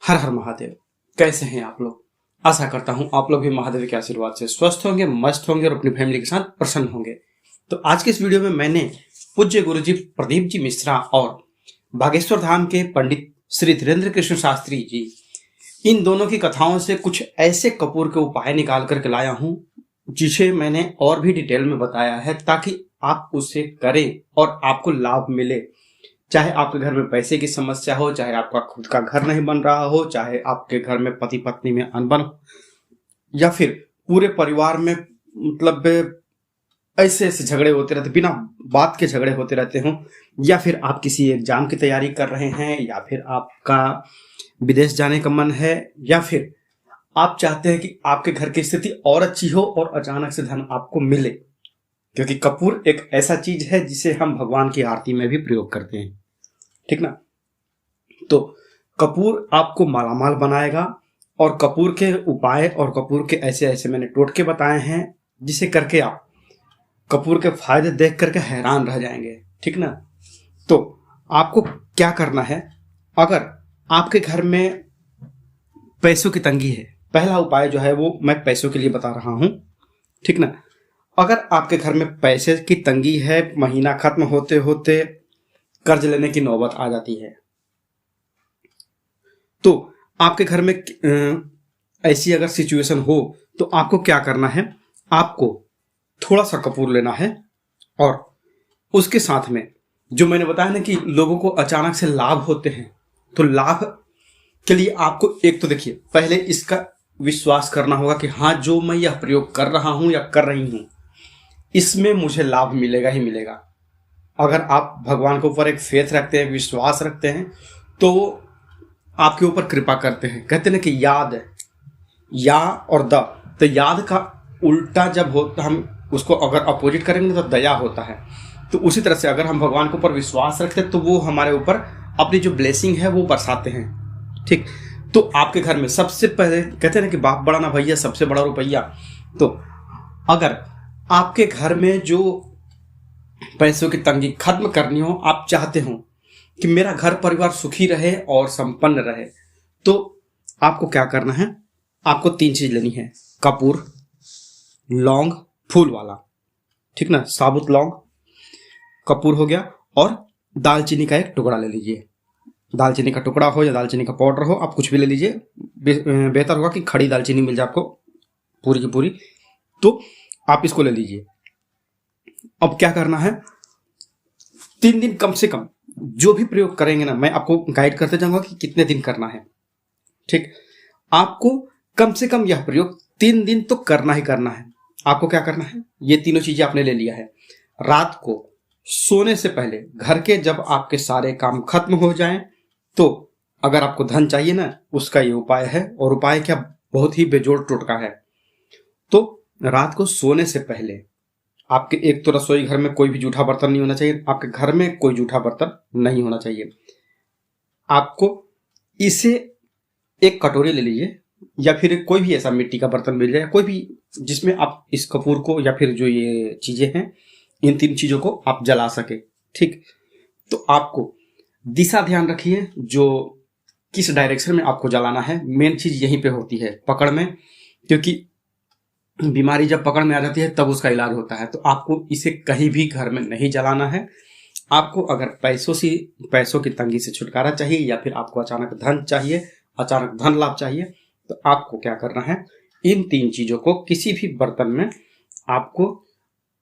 हर हर महादेव। कैसे हैं आप लोग? आशा करता हूं आप लोग भी महादेव के आशीर्वाद से स्वस्थ होंगे, मस्त होंगे और अपनी फैमिली के साथ प्रसन्न होंगे। तो आज के इस वीडियो में मैंने पूज्य गुरुजी प्रदीप जी मिश्रा और बागेश्वर धाम के पंडित श्री धीरेन्द्र कृष्ण शास्त्री जी, इन दोनों की कथाओं से कुछ ऐसे कपूर के उपाय निकाल करके लाया हूं जिसे मैंने और भी डिटेल में बताया है, ताकि आप उसे करें और आपको लाभ मिले। चाहे आपके घर में पैसे की समस्या हो, चाहे आपका खुद का घर नहीं बन रहा हो, चाहे आपके घर में पति पत्नी में अनबन हो, या फिर पूरे परिवार में मतलब ऐसे ऐसे झगड़े होते रहते, बिना बात के झगड़े होते रहते हो, या फिर आप किसी एग्जाम की तैयारी कर रहे हैं, या फिर आपका विदेश जाने का मन है, या फिर आप चाहते हैं कि आपके घर की स्थिति और अच्छी हो और अचानक से धन आपको मिले। क्योंकि कपूर एक ऐसा चीज है जिसे हम भगवान की आरती में भी प्रयोग करते हैं, ठीक ना। तो कपूर आपको मालामाल बनाएगा, और कपूर के उपाय और कपूर के ऐसे ऐसे मैंने टोटके बताए हैं जिसे करके आप कपूर के फायदे देख करके हैरान रह जाएंगे, ठीक ना। तो आपको क्या करना है, अगर आपके घर में पैसों की तंगी है, पहला उपाय जो है वो मैं पैसों के लिए बता रहा हूं, ठीक ना। अगर आपके घर में पैसे की तंगी है, महीना खत्म होते होते कर्ज लेने की नौबत आ जाती है, तो आपके घर में ऐसी अगर सिचुएशन हो तो आपको क्या करना है, आपको थोड़ा सा कपूर लेना है, और उसके साथ में जो मैंने बताया ना कि लोगों को अचानक से लाभ होते हैं, तो लाभ के लिए आपको एक तो देखिए, पहले इसका विश्वास करना होगा कि हाँ, जो मैं यह प्रयोग कर रहा हूं या कर रही हूं इसमें मुझे लाभ मिलेगा ही मिलेगा। अगर आप भगवान के ऊपर एक फेथ रखते हैं, विश्वास रखते हैं, तो वो आपके ऊपर कृपा करते हैं। कहते हैं कि याद है, या और द, तो याद का उल्टा जब होता, हम उसको अगर अपोजिट करेंगे तो दया होता है। तो उसी तरह से अगर हम भगवान के ऊपर विश्वास रखते हैं तो वो हमारे ऊपर अपनी जो ब्लेसिंग है वो बरसाते हैं, ठीक। तो आपके घर में सबसे पहले कहते हैं ना कि बाप बड़ा ना भैया, सबसे बड़ा रुपया। तो अगर आपके घर में जो पैसों की तंगी खत्म करनी हो, आप चाहते हो कि मेरा घर परिवार सुखी रहे और संपन्न रहे, तो आपको क्या करना है, आपको 3 चीज लेनी है। कपूर, लौंग, फूल वाला, ठीक ना, साबुत लौंग, कपूर हो गया, और दालचीनी का एक टुकड़ा ले लीजिए। दालचीनी का टुकड़ा हो या दालचीनी का पाउडर हो, आप कुछ भी ले लीजिए। बेहतर होगा कि खड़ी दालचीनी मिल जाए आपको पूरी की पूरी, तो आप इसको ले लीजिए। अब क्या करना है, 3 दिन कम से कम जो भी प्रयोग करेंगे ना, मैं आपको गाइड करते जाऊंगा कि कितने दिन करना है, ठीक। आपको कम से कम यह प्रयोग 3 दिन तो करना ही करना है। आपको क्या करना है, ये तीनों चीजें आपने ले लिया है। रात को सोने से पहले घर के जब आपके सारे काम खत्म हो जाएं, तो अगर आपको धन चाहिए ना, उसका ये उपाय है। और उपाय क्या, बहुत ही बेजोड़ टोटका है। तो रात को सोने से पहले आपके एक तो रसोई घर में कोई भी जूठा बर्तन नहीं होना चाहिए, आपके घर में कोई जूठा बर्तन नहीं होना चाहिए। आपको इसे एक कटोरी ले लीजिए, या फिर कोई भी ऐसा मिट्टी का बर्तन मिल जाए, कोई भी जिसमें आप इस कपूर को या फिर जो ये चीजें हैं, इन 3 चीजों को आप जला सके, ठीक। तो आपको दिशा ध्यान रखिए, जो किस डायरेक्शन में आपको जलाना है। मेन चीज यहीं पे होती है, पकड़ में, क्योंकि बीमारी जब पकड़ में आ जाती है तब उसका इलाज होता है। तो आपको इसे कहीं भी घर में नहीं जलाना है। आपको अगर पैसों की तंगी से छुटकारा चाहिए, या फिर आपको अचानक धन चाहिए, अचानक धन लाभ चाहिए, तो आपको क्या करना है, इन 3 चीजों को किसी भी बर्तन में आपको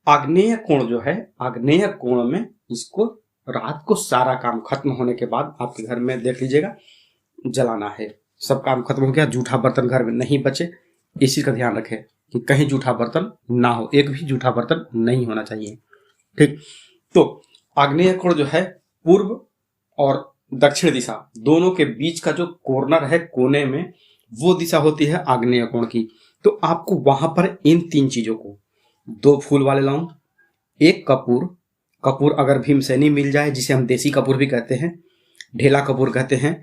आग्नेय कोण जो है, आग्नेय कोण में इसको रात को सारा काम खत्म होने के बाद आपके घर में देख लीजिएगा जलाना है। सब काम खत्म हो गया, जूठा बर्तन घर में नहीं बचे, इसी का ध्यान रखें कि कहीं जूठा बर्तन ना हो, एक भी जूठा बर्तन नहीं होना चाहिए, ठीक। तो आग्नेय कोण जो है, पूर्व और दक्षिण दिशा दोनों के बीच का जो कॉर्नर है कोने में, वो दिशा होती है आग्नेय कोण की। तो आपको वहां पर इन 3 चीजों को, 2 फूल वाले लौंग, 1 कपूर, कपूर अगर भीमसेनी मिल जाए, जिसे हम देसी कपूर भी कहते हैं, ढेला कपूर कहते हैं,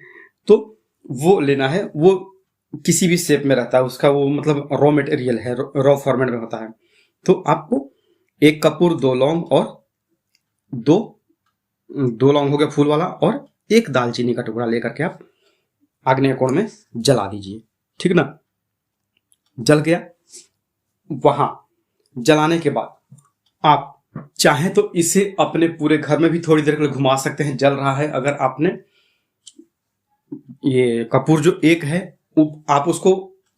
तो वो लेना है। वो किसी भी शेप में रहता है उसका, वो मतलब रॉ मटेरियल है, रॉ फॉर्मेट में होता है। तो आपको 1 कपूर, 2 लौंग, और 2 लौंग हो गया फूल वाला, और 1 दालचीनी का टुकड़ा लेकर के आप आग्नेय कोण में जला दीजिए, ठीक ना। जल गया। वहां जलाने के बाद आप चाहें तो इसे अपने पूरे घर में भी थोड़ी देर के लिए घुमा सकते हैं, जल रहा है। अगर आपने ये कपूर जो एक है आप उसको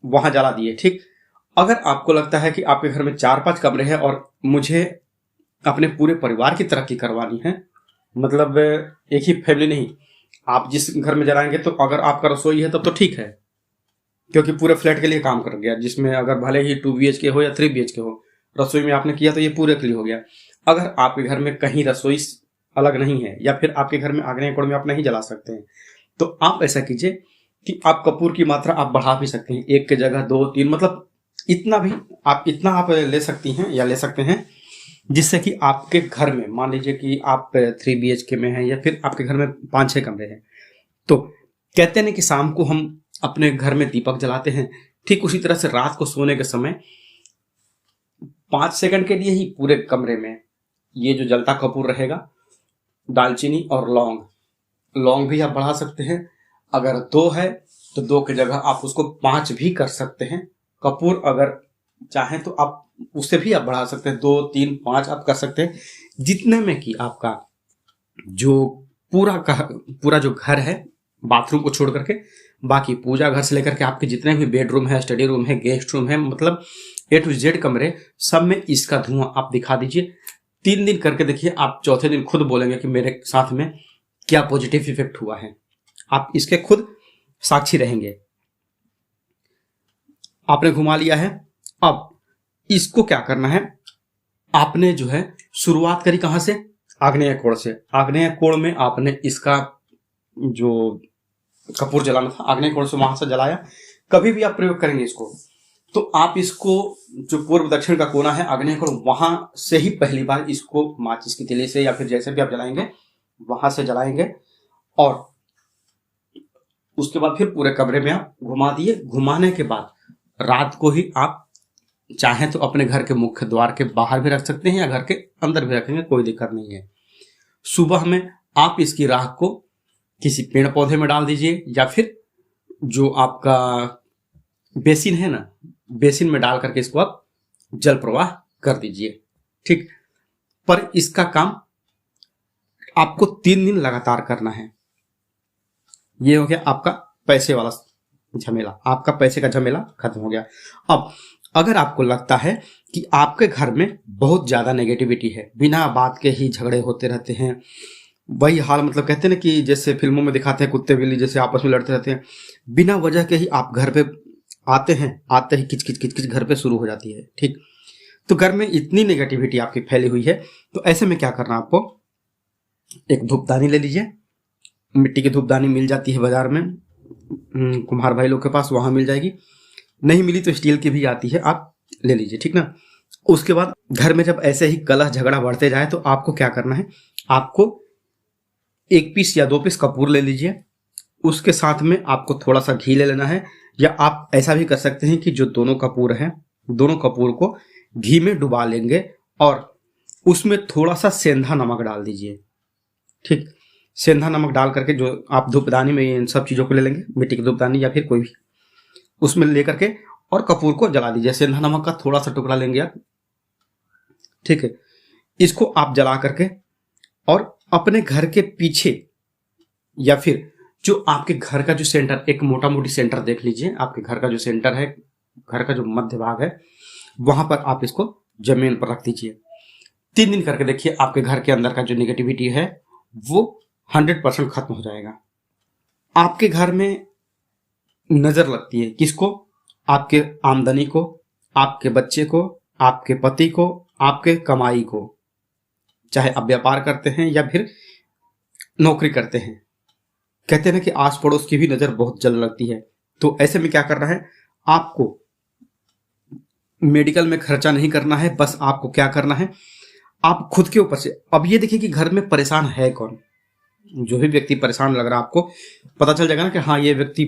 वहां जला दिए, ठीक। अगर आपको लगता है कि आपके घर में 4-5 कमरे हैं और मुझे अपने पूरे परिवार की तरक्की करवानी है, मतलब एक ही फैमिली नहीं, आप जिस घर में जलाएंगे तो अगर आपका रसोई है तब तो ठीक है, क्योंकि पूरे फ्लैट के लिए काम कर गया, जिसमें अगर भले ही 2 BHK हो या 3 BHK हो, रसोई में आपने किया तो ये पूरे के लिए हो गया। अगर आपके घर में कहीं रसोई अलग नहीं है या फिर आपके घर में आग्नेय कोण में आप नहीं जला सकते हैं, तो आप ऐसा कीजिए कि आप कपूर की मात्रा आप बढ़ा भी सकते हैं, 1 की जगह 2-3, मतलब इतना आप ले सकती हैं या ले सकते हैं, जिससे कि आपके घर में मान लीजिए कि आप 3 BHK में हैं या फिर आपके घर में 5-6 कमरे हैं, तो कहते हैं कि शाम को हम अपने घर में दीपक जलाते हैं, ठीक उसी तरह से रात को सोने के समय 5 सेकंड के लिए ही पूरे कमरे में ये जो जलता कपूर रहेगा, दालचीनी और लौंग भी आप बढ़ा सकते हैं। अगर 2 है तो 2 की जगह आप उसको 5 भी कर सकते हैं। कपूर अगर चाहें तो आप उससे भी आप बढ़ा सकते हैं, 2, 3, 5 आप कर सकते हैं, जितने में कि आपका जो पूरा जो घर है, बाथरूम को छोड़ करके बाकी पूजा घर से लेकर के आपके जितने भी बेडरूम है, स्टडी रूम है, गेस्ट रूम है, मतलब A to Z कमरे, सब में इसका धुआं आप दिखा दीजिए। 3 दिन करके देखिए, आप चौथे दिन खुद बोलेंगे कि मेरे साथ में क्या पॉजिटिव इफेक्ट हुआ है। आप इसके खुद साक्षी रहेंगे। आपने घुमा लिया है। अब इसको क्या करना है, आपने जो है शुरुआत करी कहां से, आग्नेय कोण से। आग्नेय कोण में आपने इसका जो कपूर जलाना था, आग्नेय कोण से वहां से जलाया। कभी भी आप प्रयोग करेंगे इसको तो आप इसको जो पूर्व दक्षिण का कोना है, आग्नेय कोण, वहां से ही पहली बार इसको माचिस की तीली से या फिर जैसे भी आप जलाएंगे वहां से जलाएंगे, और उसके बाद फिर पूरे कमरे में आप घुमा दिए। घुमाने के बाद रात को ही आप चाहें तो अपने घर के मुख्य द्वार के बाहर भी रख सकते हैं या घर के अंदर भी रखेंगे, कोई दिक्कत नहीं है। सुबह में आप इसकी राख को किसी पेड़ पौधे में डाल दीजिए या फिर जो आपका बेसिन है ना, बेसिन में डाल करके इसको आप जल प्रवाह कर दीजिए, ठीक। पर इसका काम आपको 3 दिन लगातार करना है। ये हो गया आपका पैसे वाला झमेला, आपका पैसे का झमेला खत्म हो गया। अब अगर आपको लगता है कि आपके घर में बहुत ज्यादा नेगेटिविटी है, बिना बात के ही झगड़े होते रहते हैं, वही हाल, मतलब कहते हैं ना कि जैसे फिल्मों में दिखाते हैं कुत्ते बिल्ली जैसे आपस में लड़ते रहते हैं, बिना वजह के ही आप घर पे आते ही किच किच घर पे शुरू हो जाती है, ठीक। तो घर में इतनी नेगेटिविटी आपकी फैली हुई है, तो ऐसे में क्या करना, आपको एक धूपदानी ले लीजिए। मिट्टी की धूपदानी मिल जाती है बाजार में, कुम्हार भाई लोग के पास, वहां मिल जाएगी। नहीं मिली तो स्टील की भी आती है, आप ले लीजिए, ठीक ना। उसके बाद घर में जब ऐसे ही कलह झगड़ा बढ़ते जाए तो आपको क्या करना है, आपको 1 पीस या 2 पीस कपूर ले लीजिए। उसके साथ में आपको थोड़ा सा घी ले लेना है, या आप ऐसा भी कर सकते हैं कि जो दोनों कपूर हैं, दोनों कपूर को घी में डुबा लेंगे और उसमें थोड़ा सा सेंधा नमक डाल दीजिए, ठीक। सेंधा नमक डाल करके जो आप धूपदानी में इन सब चीजों को ले लेंगे, मिट्टी की धूपदानी या फिर कोई भी, उसमें लेकर के और कपूर को जला दीजिए। सेंधा नमक का थोड़ा सा टुकड़ा लेंगे आप, ठीक है। इसको आप जला करके और अपने घर के पीछे या फिर जो आपके घर का जो सेंटर, एक मोटा मोटी सेंटर देख लीजिए, आपके घर का जो सेंटर है, घर का जो मध्य भाग है, वहां पर आप इसको जमीन पर रख दीजिए। 3 दिन करके देखिए, आपके घर के अंदर का जो निगेटिविटी है वो 100% खत्म हो जाएगा। आपके घर में नजर लगती है किसको, आपके आमदनी को, आपके बच्चे को, आपके पति को, आपके कमाई को, चाहे आप व्यापार करते हैं या फिर नौकरी करते हैं। कहते हैं ना कि आस पड़ोस की भी नजर बहुत जल्द लगती है। तो ऐसे में क्या करना है, आपको मेडिकल में खर्चा नहीं करना है, बस आपको क्या करना है, आप खुद के ऊपर से, अब ये देखिए कि घर में परेशान है कौन। जो भी व्यक्ति परेशान लग रहा है, आपको पता चल जाएगा ना कि हाँ ये व्यक्ति,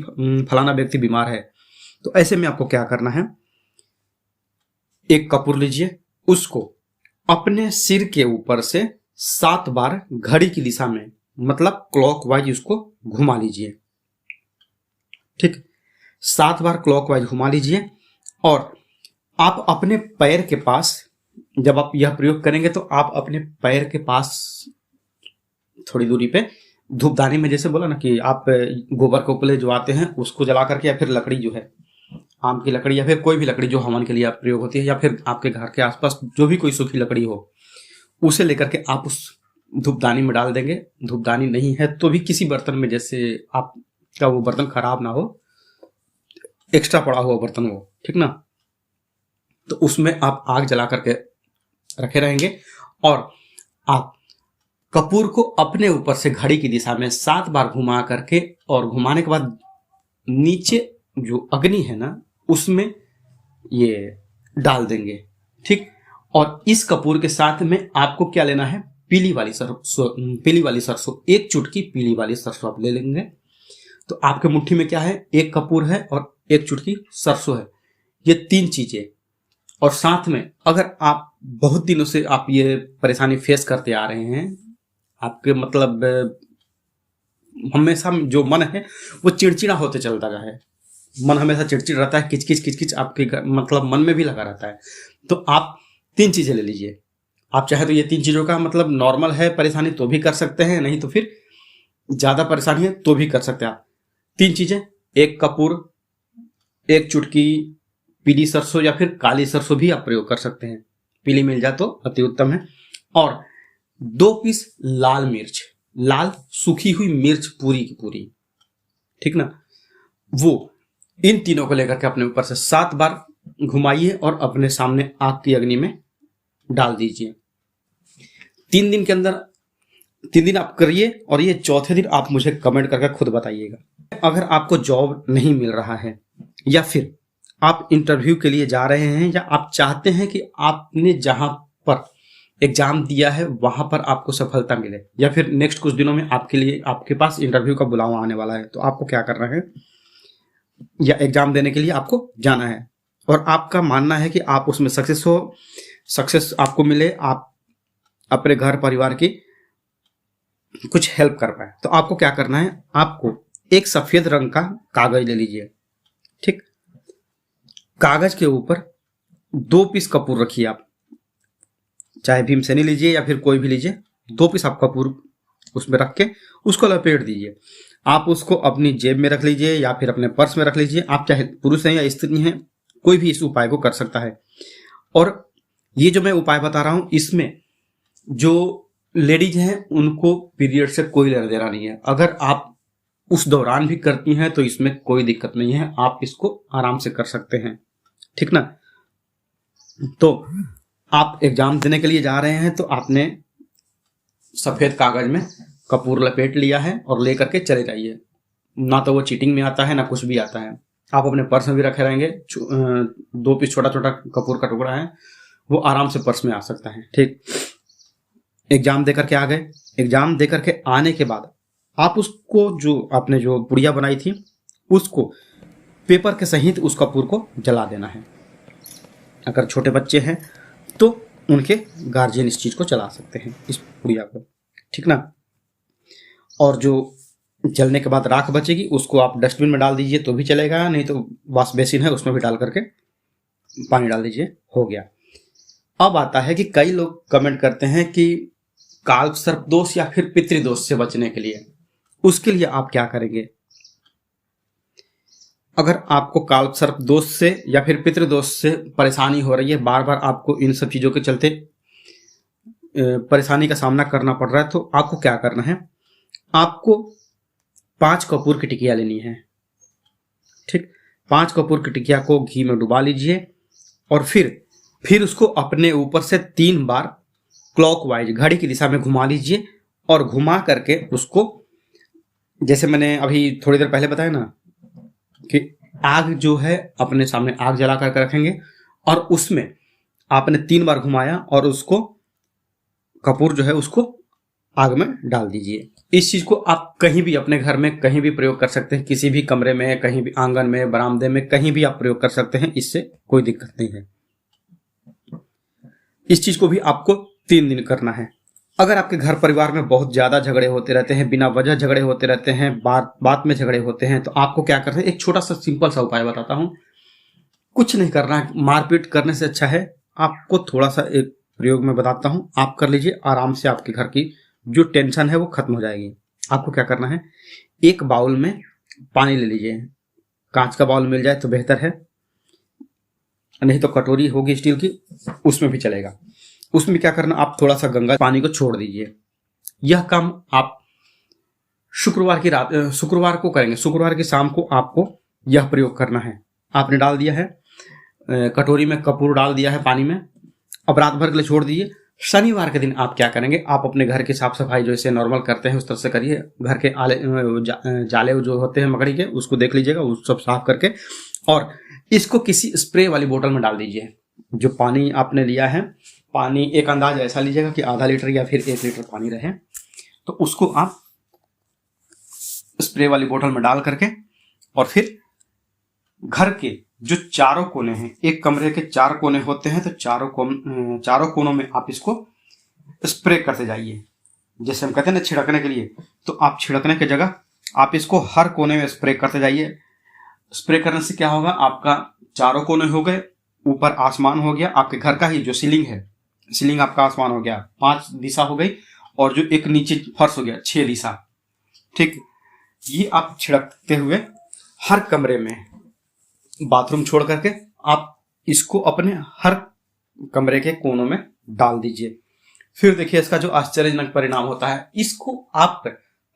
फलाना व्यक्ति बीमार है। तो ऐसे में आपको क्या करना है, एक कपूर लीजिए, उसको अपने सिर के ऊपर से 7 बार घड़ी की दिशा में, मतलब क्लॉकवाइज उसको घुमा लीजिए। ठीक, 7 बार क्लॉकवाइज घुमा लीजिए और आप अपने पैर के पास, जब आप यह प्रयोग करेंगे तो आप अपने पैर के पास थोड़ी दूरी पे धूपदानी में, जैसे बोला ना कि आप गोबर के उपले जो आते हैं उसको जला करके, या फिर लकड़ी जो है आम की लकड़ी या फिर कोई भी लकड़ी जो हवन के लिए आप प्रयोग होती है, या फिर आपके घर के आसपास जो भी कोई सूखी लकड़ी हो, उसे लेकर के आप उस धूपदानी में डाल देंगे। धूपदानी नहीं है तो भी किसी बर्तन में, जैसे आपका वो बर्तन खराब ना हो, एक्स्ट्रा पड़ा हुआ बर्तन हो, ठीक ना, तो उसमें आप आग जला करके रखे रहेंगे और आप कपूर को अपने ऊपर से घड़ी की दिशा में 7 बार घुमा करके, और घुमाने के बाद नीचे जो अग्नि है ना उसमें ये डाल देंगे। ठीक, और इस कपूर के साथ में आपको क्या लेना है, पीली वाली सरसों, 1 चुटकी पीली वाली सरसों आप ले लेंगे। तो आपके मुट्ठी में क्या है, 1 कपूर है और 1 चुटकी सरसों है, ये 3 चीजें। और साथ में अगर आप बहुत दिनों से आप ये परेशानी फेस करते आ रहे हैं, आपके मतलब हमेशा जो मन है वो चिड़चिड़ा होते चलता रहा है, मन हमेशा चिड़चिड़ रहता है, किचकिच आपके मतलब मन में भी लगा रहता है, तो आप 3 चीजें ले लीजिए। आप चाहे तो ये 3 चीजों का मतलब नॉर्मल है परेशानी तो भी कर सकते हैं, नहीं तो फिर ज्यादा परेशानी है तो भी कर सकते हैं आप। 3 चीजें, 1 कपूर, 1 चुटकी पीली सरसों या फिर काली सरसों भी आप प्रयोग कर सकते हैं, पीली मिल जाए तो अति उत्तम है। और 2 पीस लाल मिर्च, लाल सूखी हुई मिर्च पूरी की पूरी, ठीक ना, वो इन तीनों को लेकर के अपने ऊपर से 7 बार घुमाइए और अपने सामने आग की अग्नि में डाल दीजिए। 3 दिन के अंदर, 3 दिन आप करिए और ये चौथे दिन आप मुझे कमेंट करके खुद बताइएगा। अगर आपको जॉब नहीं मिल रहा है, या फिर आप इंटरव्यू के लिए जा रहे हैं, या आप चाहते हैं कि आपने जहां पर एग्जाम दिया है वहां पर आपको सफलता मिले, या फिर नेक्स्ट कुछ दिनों में आपके लिए आपके पास इंटरव्यू का बुलावा आने वाला है, तो आपको क्या करना है, या एग्जाम देने के लिए आपको जाना है और आपका मानना है कि आप उसमें सक्सेस आपको मिले, आप अपने घर परिवार की कुछ हेल्प कर पाए, तो आपको क्या करना है, आपको एक सफेद रंग का कागज ले लीजिए। ठीक, कागज के ऊपर 2 पीस कपूर रखिए, आप चाहे भीमसेनी लीजिए या फिर कोई भी लीजिए, 2 पीस आप कपूर उसमें रख के उसको लपेट दीजिए। आप उसको अपनी जेब में रख लीजिए या फिर अपने पर्स में रख लीजिए, आप चाहे पुरुष हैं या स्त्री हैं, कोई भी इस उपाय को कर सकता है। और ये जो मैं उपाय बता रहा हूं, इसमें जो लेडीज हैं उनको पीरियड से कोई लेना देना नहीं है। अगर आप उस दौरान भी करती हैं तो इसमें कोई दिक्कत नहीं है, आप इसको आराम से कर सकते हैं, ठीक ना। तो आप एग्जाम देने के लिए जा रहे हैं तो आपने सफेद कागज में कपूर लपेट लिया है और लेकर के चले जाइए। ना तो वो चीटिंग में आता है ना कुछ भी आता है, आप अपने पर्स में भी रखे रहेंगे। 2 पीस छोटा छोटा कपूर का टुकड़ा है, वो आराम से पर्स में आ सकता है। ठीक, एग्जाम देकर के आ गए, एग्जाम देकर के आने के बाद आप उसको, जो आपने जो पुड़िया बनाई थी, उसको पेपर के सहित उस कपूर को जला देना है। अगर छोटे बच्चे हैं तो उनके गार्जियन इस चीज को चला सकते हैं, इस पुड़िया को, ठीक ना। और जो जलने के बाद राख बचेगी उसको आप डस्टबिन में डाल दीजिए तो भी चलेगा, नहीं तो वॉश बेसिन है उसमें भी डाल करके पानी डाल दीजिए, हो गया। अब आता है कि कई लोग कमेंट करते हैं कि काल सर्प दोष या फिर पितृदोष से बचने के लिए, उसके लिए आप क्या करेंगे। अगर आपको काल सर्प दोष से या फिर पितृदोष से परेशानी हो रही है, बार बार आपको इन सब चीजों के चलते परेशानी का सामना करना पड़ रहा है, तो आपको क्या करना है, आपको 5 कपूर की टिकिया लेनी है। ठीक, 5 कपूर की टिकिया को घी में डुबा लीजिए और फिर उसको अपने ऊपर से 3 बार क्लॉकवाइज घड़ी की दिशा में घुमा लीजिए, और घुमा करके उसको, जैसे मैंने अभी थोड़ी देर पहले बताया ना कि आग जो है अपने सामने आग जला करके रखेंगे, और उसमें आपने 3 बार घुमाया और उसको कपूर जो है उसको आग में डाल दीजिए। इस चीज को आप कहीं भी अपने घर में कहीं भी प्रयोग कर सकते हैं, किसी भी कमरे में, कहीं भी आंगन में, बरामदे में, कहीं भी आप प्रयोग कर सकते हैं, इससे कोई दिक्कत नहीं है। इस चीज को भी आपको 3 दिन करना है। अगर आपके घर परिवार में बहुत ज्यादा झगड़े होते रहते हैं, बिना वजह झगड़े होते रहते हैं, बात बात में झगड़े होते हैं, तो आपको क्या करना है, एक छोटा सा सिंपल सा उपाय बताता हूं। कुछ नहीं करना है, मारपीट करने से अच्छा है आपको थोड़ा सा एक प्रयोग में बताता हूं, आप कर लीजिए, आराम से आपके घर की जो टेंशन है वो खत्म हो जाएगी। आपको क्या करना है, एक बाउल में पानी ले लीजिए, कांच का बाउल मिल जाए तो बेहतर है, नहीं तो कटोरी होगी स्टील की, उसमें भी चलेगा। उसमें क्या करना, आप थोड़ा सा गंगा पानी को छोड़ दीजिए। यह काम आप शुक्रवार को करेंगे। शुक्रवार की शाम को आपको यह प्रयोग करना है। आपने डाल दिया है, कटोरी में कपूर डाल दिया है पानी में, अब रात भर के लिए छोड़ दीजिए। शनिवार के दिन आप क्या करेंगे, आप अपने घर की साफ सफाई जैसे नॉर्मल करते हैं उस तरह से करिए। घर के जाले जो होते हैं मकड़ी के, उसको देख लीजिएगा, उस सब साफ करके, और इसको किसी स्प्रे वाली बोतल में डाल दीजिए। जो पानी आपने लिया है, पानी एक अंदाज ऐसा लीजिएगा कि आधा लीटर या फिर 1 लीटर पानी रहे, तो उसको आप स्प्रे वाली बोतल में डाल करके, और फिर घर के जो चारों कोने हैं, एक कमरे के 4 कोने होते हैं, तो चारों कोनों में आप इसको स्प्रे करते जाइए। जैसे हम कहते हैं ना छिड़कने के लिए, तो आप छिड़कने की जगह आप इसको हर कोने में स्प्रे करते जाइए। स्प्रे करने से क्या होगा, आपका चारों कोने हो गए, ऊपर आसमान हो गया, आपके घर का ही जो सीलिंग है, सीलिंग आपका आसमान हो गया, 5 दिशा हो गई, और जो एक नीचे फर्श हो गया 6 दिशा। ठीक, ये आप छिड़कते हुए हर कमरे में, बाथरूम छोड़ करके आप इसको अपने हर कमरे के कोनों में डाल दीजिए। फिर देखिए इसका जो आश्चर्यजनक परिणाम होता है। इसको आप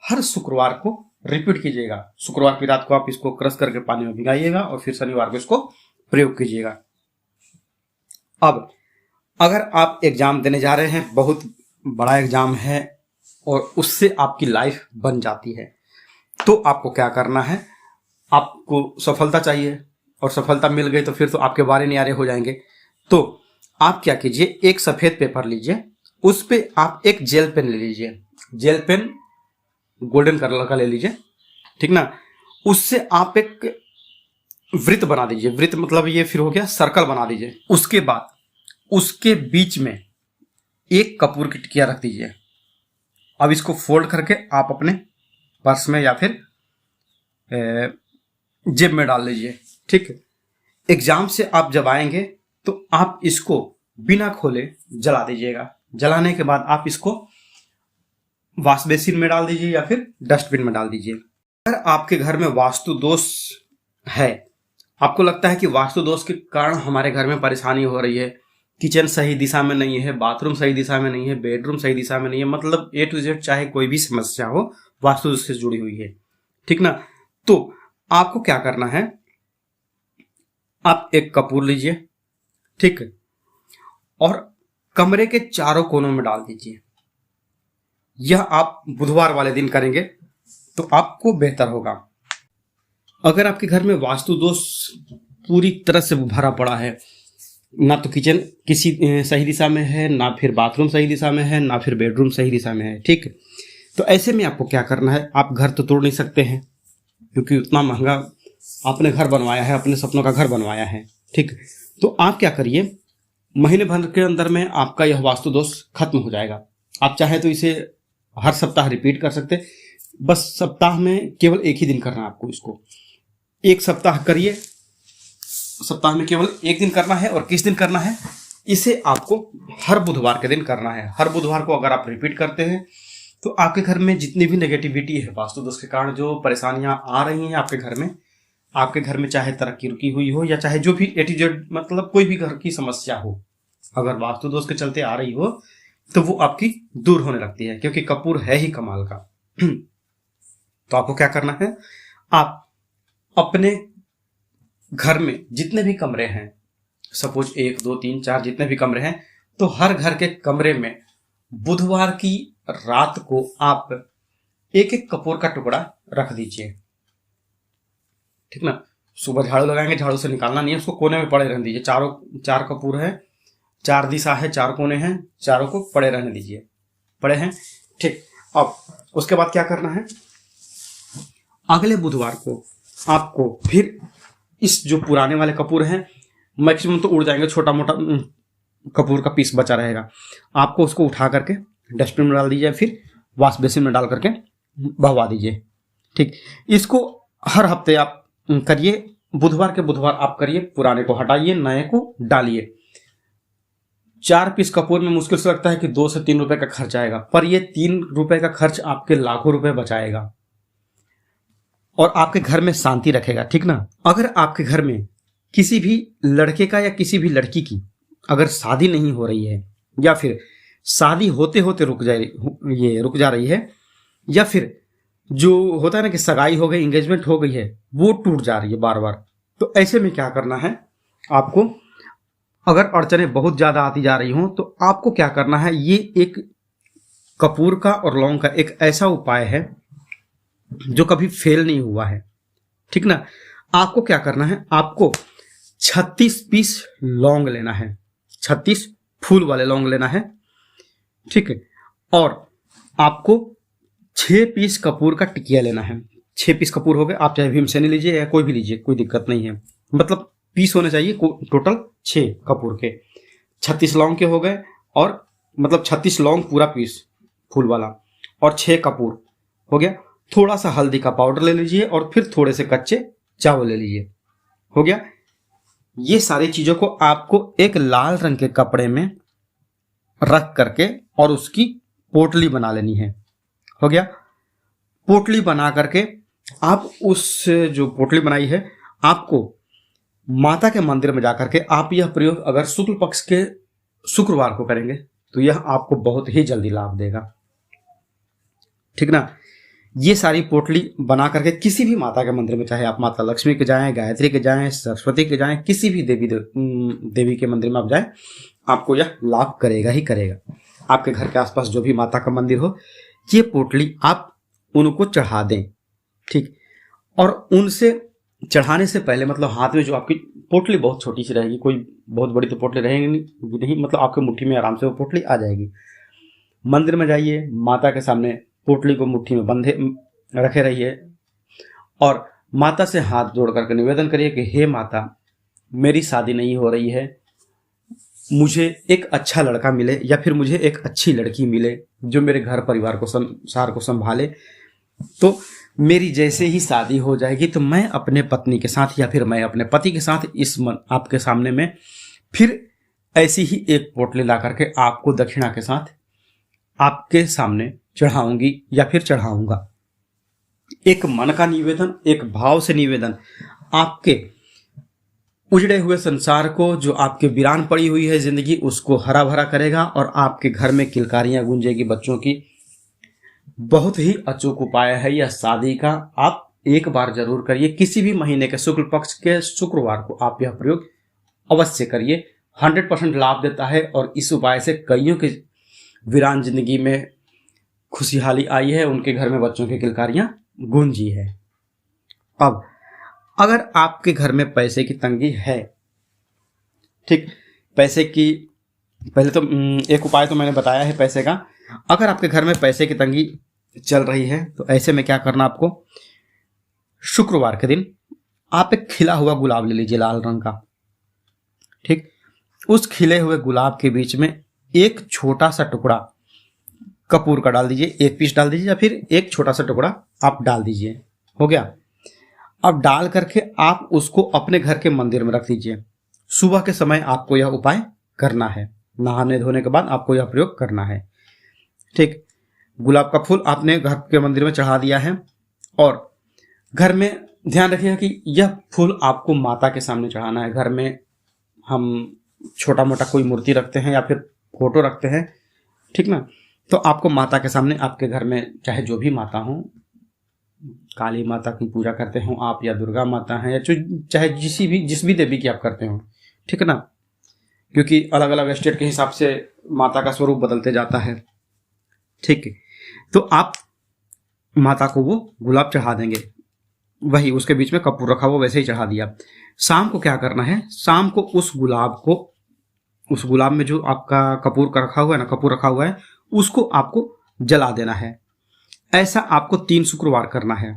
हर शुक्रवार को रिपीट कीजिएगा। शुक्रवार की रात को आप इसको क्रश करके पानी में भिगाइएगा और फिर शनिवार को इसको प्रयोग कीजिएगा। अब अगर आप एग्जाम देने जा रहे हैं, बहुत बड़ा एग्जाम है और उससे आपकी लाइफ बन जाती है, तो आपको क्या करना है, आपको सफलता चाहिए और सफलता मिल गई तो फिर तो आपके बारे नियारे हो जाएंगे। तो आप क्या कीजिए, एक सफेद पेपर लीजिए, उस पे आप एक जेल पेन ले लीजिए। जेल पेन गोल्डन कलर का ले लीजिए, ठीक ना। उससे आप एक वृत्त बना दीजिए। वृत्त मतलब ये फिर हो गया, सर्कल बना दीजिए। उसके बाद उसके बीच में एक कपूर की टिकिया रख दीजिए। अब इसको फोल्ड करके आप अपने पर्स में या फिर जेब में डाल लीजिए। ठीक, एग्जाम से आप जब आएंगे तो आप इसको बिना खोले जला दीजिएगा। जलाने के बाद आप इसको वॉश बेसिन में डाल दीजिए या फिर डस्टबिन में डाल दीजिए। अगर आपके घर में वास्तु दोष है, आपको लगता है कि वास्तु दोष के कारण हमारे घर में परेशानी हो रही है, किचन सही दिशा में नहीं है, बाथरूम सही दिशा में नहीं है, बेडरूम सही दिशा में नहीं है, मतलब A to Z चाहे कोई भी समस्या हो वास्तु दोष से जुड़ी हुई है, ठीक ना। तो आपको क्या करना है, आप एक कपूर लीजिए, ठीक, और कमरे के चारों कोनों में डाल दीजिए। यह आप बुधवार वाले दिन करेंगे तो आपको बेहतर होगा। अगर आपके घर में वास्तु दोष पूरी तरह से भरा पड़ा है, ना तो किचन किसी सही दिशा में है, ना फिर बाथरूम सही दिशा में है, ना फिर बेडरूम सही दिशा में है, ठीक, तो ऐसे में आपको क्या करना है, आप घर तो तोड़ नहीं सकते हैं क्योंकि उतना महंगा आपने घर बनवाया है, अपने सपनों का घर बनवाया है, ठीक। तो आप क्या करिए, महीने भर के अंदर में आपका यह वास्तु दोष खत्म हो जाएगा। आप चाहे तो इसे हर सप्ताह रिपीट कर सकते, बस सप्ताह में केवल एक ही दिन करना है आपको। इसको एक सप्ताह करिए, सप्ताह में केवल एक दिन करना है। और किस दिन करना है, इसे आपको हर बुधवार के दिन करना है। हर बुधवार को अगर आप रिपीट करते हैं तो आपके घर में जितनी भी नेगेटिविटी है, वास्तु दोष के कारण जो परेशानियां आ रही हैं आपके घर में चाहे तरक्की रुकी हुई हो या चाहे जो भी A to Z मतलब कोई भी घर की समस्या हो, अगर वास्तु दोष के चलते आ रही हो तो वो आपकी दूर होने लगती है, क्योंकि कपूर है ही कमाल का। तो आपको क्या करना है, आप अपने घर में जितने भी कमरे हैं, सपोज 1 2 3 4 जितने भी कमरे हैं, तो हर घर के कमरे में बुधवार की रात को आप एक एक कपूर का टुकड़ा रख दीजिए, ठीक ना। सुबह झाड़ू लगाएंगे, झाड़ू से निकालना नहीं है, उसको कोने में पड़े रहने दीजिए। चार कपूर है, 4 दिशा है, 4 कोने हैं, चारों को पड़े रहने दीजिए, पड़े हैं, ठीक। अब उसके बाद क्या करना है, अगले बुधवार को आपको फिर इस जो पुराने वाले कपूर हैं, मैक्सिमम तो उड़ जाएंगे, छोटा मोटा कपूर का पीस बचा रहेगा, आपको उसको उठा करके डस्टबिन में डाल दीजिए, फिर वॉश बेसिन में डाल करके बहवा दीजिए। ठीक, इसको हर हफ्ते आप करिए, बुधवार के बुधवार आप करिए, पुराने को हटाइए, नए को डालिए। 4 पीस कपूर में मुश्किल से लगता है कि 2 से 3 रुपए का खर्च आएगा, पर ये 3 रुपए का खर्च आपके लाखों रुपए बचाएगा और आपके घर में शांति रखेगा। ठीक ना। अगर आपके घर में किसी भी लड़के का या किसी भी लड़की की अगर शादी नहीं हो रही है, या फिर शादी होते होते रुक जा रही है, या फिर जो होता है ना कि सगाई हो गई, एंगेजमेंट हो गई है, वो टूट जा रही है बार बार, तो ऐसे में क्या करना है आपको, अगर अड़चने बहुत ज्यादा आती जा रही हों, तो आपको क्या करना है, ये एक कपूर का और लौंग का एक ऐसा उपाय है जो कभी फेल नहीं हुआ है। ठीक ना। आपको क्या करना है, आपको 36 पीस लौंग लेना है, 36 फूल वाले लौंग लेना है। ठीक है। और आपको 6 पीस कपूर का टिकिया लेना है। 6 पीस कपूर हो गए, आप चाहे भीमसेनी लीजिए या कोई भी लीजिए, कोई दिक्कत नहीं है, मतलब पीस होने चाहिए टोटल 6 कपूर के। 36 लौंग के हो गए, और मतलब 36 लौंग पूरा पीस फूल वाला, और 6 कपूर हो गया। थोड़ा सा हल्दी का पाउडर ले लीजिए, और फिर थोड़े से कच्चे चावल ले लीजिए, हो गया। ये सारी चीजों को आपको एक लाल रंग के कपड़े में रख करके और उसकी पोटली बना लेनी है, हो गया। पोटली बना करके आप उस जो पोटली बनाई है, आपको माता के मंदिर में जाकर के आप यह प्रयोग अगर शुक्ल पक्ष के शुक्रवार को करेंगे तो यह आपको बहुत ही जल्दी लाभ देगा। ठीक ना। ये सारी पोटली बना करके किसी भी माता के मंदिर में, चाहे आप माता लक्ष्मी के जाएं, गायत्री के जाएं, सरस्वती के जाएं, किसी भी देवी के मंदिर में आप जाएं, आपको यह लाभ करेगा ही करेगा। आपके घर के आसपास जो भी माता का मंदिर हो, ये पोटली आप उनको चढ़ा दें। ठीक। और उनसे चढ़ाने से पहले, मतलब हाथ में जो आपकी पोटली बहुत छोटी सी रहेगी, कोई बहुत बड़ी तो पोटली रहेगी नहीं, मतलब आपके मुट्ठी में आराम से वो पोटली आ जाएगी। मंदिर में जाइए, माता के सामने पोटली को मुट्ठी में बंधे रखे रहिए, और माता से हाथ जोड़ करके निवेदन करिए कि हे माता, मेरी शादी नहीं हो रही है, मुझे एक अच्छा लड़का मिले या फिर मुझे एक अच्छी लड़की मिले जो मेरे घर परिवार को, संसार को संभाले। तो मेरी जैसे ही शादी हो जाएगी तो मैं अपने पत्नी के साथ या फिर मैं अपने पति के साथ आपके सामने में फिर ऐसी ही एक पोटली ला करके आपको दक्षिणा के साथ आपके सामने चढ़ाऊंगी या फिर चढ़ाऊंगा। एक मन का निवेदन, एक भाव से निवेदन, आपके उजड़े हुए संसार को, जो आपके वीरान पड़ी हुई है जिंदगी, उसको हरा भरा करेगा और आपके घर में किलकारियां गूंजेगी बच्चों की। बहुत ही अचूक उपाय है यह शादी का। आप एक बार जरूर करिए, किसी भी महीने के शुक्ल पक्ष के शुक्रवार को आप यह प्रयोग अवश्य करिए। 100% लाभ देता है और इस उपाय से कईयों के वीरान जिंदगी में खुशहाली आई है, उनके घर में बच्चों की किलकारियां गूंजी है। अब अगर आपके घर में पैसे की तंगी है, ठीक, पैसे की पहले तो एक उपाय तो मैंने बताया है पैसे का। अगर आपके घर में पैसे की तंगी चल रही है तो ऐसे में क्या करना, आपको शुक्रवार के दिन आप एक खिला हुआ गुलाब ले लीजिए लाल रंग का। ठीक, उस खिले हुए गुलाब के बीच में एक छोटा सा टुकड़ा कपूर का डाल दीजिए, 1 पीस डाल दीजिए या फिर एक छोटा सा टुकड़ा आप डाल दीजिए, हो गया। अब डाल करके आप उसको अपने घर के मंदिर में रख दीजिए। सुबह के समय आपको यह उपाय करना है, नहाने धोने के बाद आपको यह प्रयोग करना है। ठीक, गुलाब का फूल आपने घर के मंदिर में चढ़ा दिया है और घर में ध्यान रखिएगा कि यह फूल आपको माता के सामने चढ़ाना है। घर में हम छोटा मोटा कोई मूर्ति रखते हैं या फिर फोटो रखते हैं, ठीक ना, तो आपको माता के सामने, आपके घर में चाहे जो भी माता हो, काली माता की पूजा करते हो आप या दुर्गा माता हैं या चाहे जिस भी देवी की आप करते हो, ठीक है ना, क्योंकि अलग अलग स्टेट के हिसाब से माता का स्वरूप बदलते जाता है। ठीक है, तो आप माता को वो गुलाब चढ़ा देंगे, वही उसके बीच में कपूर रखा हुआ वैसे ही चढ़ा दिया। शाम को क्या करना है, शाम को उस गुलाब में जो आपका कपूर का रखा हुआ है ना, कपूर रखा हुआ है, उसको आपको जला देना है। ऐसा आपको 3 शुक्रवार करना है।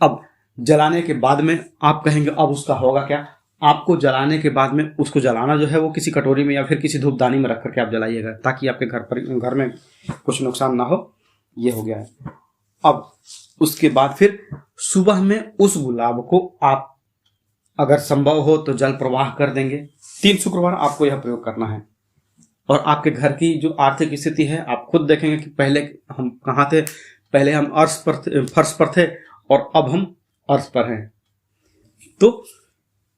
अब जलाने के बाद में आप कहेंगे अब उसका होगा क्या, आपको जलाने के बाद में उसको जलाना जो है वो किसी कटोरी में या फिर किसी धूपदानी में रख करके आप जलाइएगा, ताकि आपके घर में कुछ नुकसान ना हो। ये हो गया है। अब उसके बाद फिर सुबह में उस गुलाब को आप अगर संभव हो तो जल प्रवाह कर देंगे। 3 शुक्रवार आपको यह प्रयोग करना है। और आपके घर की जो आर्थिक स्थिति है आप खुद देखेंगे कि पहले हम कहाँ थे। पहले हम फर्श पर थे और अब हम अर्श पर हैं। तो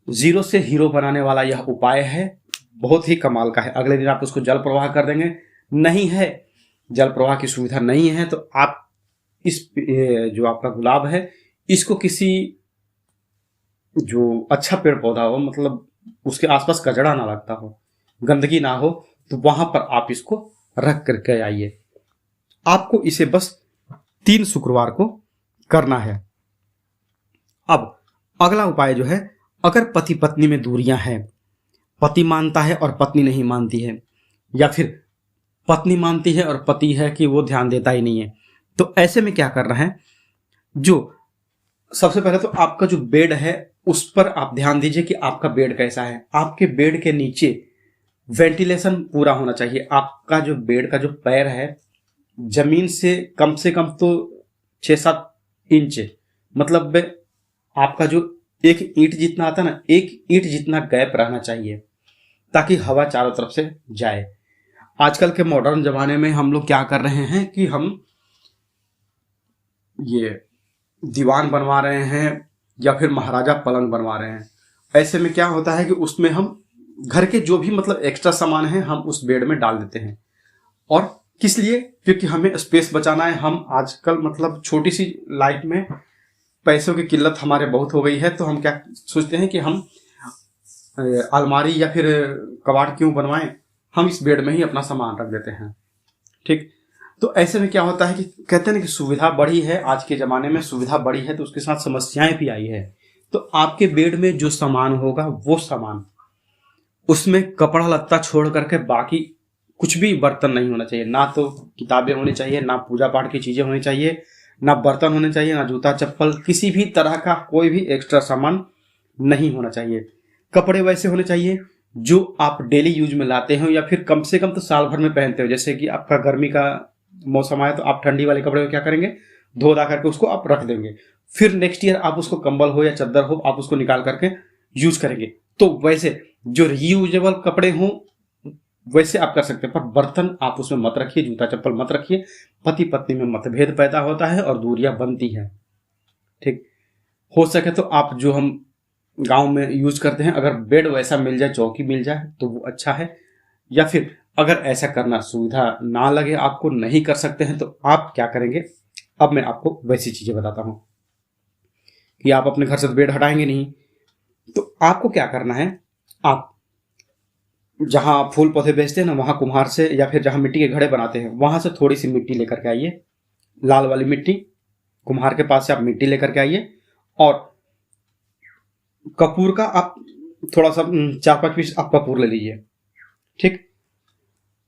जीरो से हीरो बनाने वाला यह उपाय है, बहुत ही कमाल का है। अगले दिन आप उसको जल प्रवाह कर देंगे। नहीं है, जल प्रवाह की सुविधा नहीं है, तो आप इस जो आपका गुलाब है इसको किसी जो अच्छा पेड़ पौधा हो, मतलब उसके आसपास कचरा ना लगता हो, गंदगी ना हो, तो वहां पर आप इसको रख करके आइए। आपको इसे बस 3 शुक्रवार को करना है। अब अगला उपाय जो है, अगर पति पत्नी में दूरियां हैं, पति मानता है और पत्नी नहीं मानती है, या फिर पत्नी मानती है और पति है कि वो ध्यान देता ही नहीं है, तो ऐसे में क्या करना है, जो सबसे पहले तो आपका जो बेड है उस पर आप ध्यान दीजिए कि आपका बेड कैसा है। आपके बेड के नीचे वेंटिलेशन पूरा होना चाहिए। आपका जो बेड का जो पैर है जमीन से कम तो 6-7 इंच, मतलब आपका जो एक ईंट जितना आता है ना, एक ईंट जितना गैप रहना चाहिए, ताकि हवा चारों तरफ से जाए। आजकल के मॉडर्न जमाने में हम लोग क्या कर रहे हैं कि हम ये दीवान बनवा रहे हैं या फिर महाराजा पलंग बनवा रहे हैं। ऐसे में क्या होता है कि उसमें हम घर के जो भी मतलब एक्स्ट्रा सामान है हम उस बेड में डाल देते हैं। और किस लिए? क्योंकि हमें स्पेस बचाना है। हम आजकल मतलब छोटी सी लाइफ में पैसों की किल्लत हमारे बहुत हो गई है, तो हम क्या सोचते हैं कि हम अलमारी या फिर कबाड़ क्यों बनवाएं, हम इस बेड में ही अपना सामान रख देते हैं। ठीक, तो ऐसे में क्या होता है कि कहते हैं कि सुविधा बढ़ी है, आज के ज़माने में सुविधा बढ़ी है, तो उसके साथ समस्याएं भी आई है। तो आपके बेड में जो सामान होगा वो सामान, उसमें कपड़ा लत्ता छोड़ करके बाकी कुछ भी बर्तन नहीं होना चाहिए। ना तो किताबें होनी चाहिए, ना पूजा पाठ की चीज़ें होनी चाहिए, ना बर्तन होने चाहिए, ना जूता चप्पल, किसी भी तरह का कोई भी एक्स्ट्रा सामान नहीं होना चाहिए। कपड़े वैसे होने चाहिए जो आप डेली यूज में लाते हो, या फिर कम से कम तो साल भर में पहनते हो। जैसे कि आपका गर्मी का मौसम आया तो आप ठंडी वाले कपड़े को क्या करेंगे, धो धा करके उसको आप रख देंगे। फिर नेक्स्ट ईयर आप उसको कंबल हो या चादर हो, आप उसको निकाल करके यूज करेंगे। तो वैसे जो रीयूजेबल कपड़े हों वैसे आप कर सकते हैं, पर बर्तन आप उसमें मत रखिए, जूता चप्पल मत रखिए। पति पत्नी में मतभेद पैदा होता है और दूरियां बनती हैं। ठीक, हो सके तो आप जो हम गांव में यूज करते हैं, अगर बेड वैसा मिल जाए, चौकी मिल जाए तो वो अच्छा है। या फिर अगर ऐसा करना सुविधा ना लगे, आपको नहीं कर सकते हैं, तो आप क्या करेंगे, अब मैं आपको वैसी चीजें बताता हूं कि आप अपने घर से बेड हटाएंगे नहीं। तो आपको क्या करना है, आप जहां फूल पौधे बेचते हैं ना, वहां कुम्हार से या फिर जहां मिट्टी के घड़े बनाते हैं वहां से थोड़ी सी मिट्टी लेकर के आइए, लाल वाली मिट्टी। कुम्हार के पास से आप मिट्टी लेकर के आइए और कपूर का आप थोड़ा सा 4-5 पीस आप कपूर ले लीजिए। ठीक,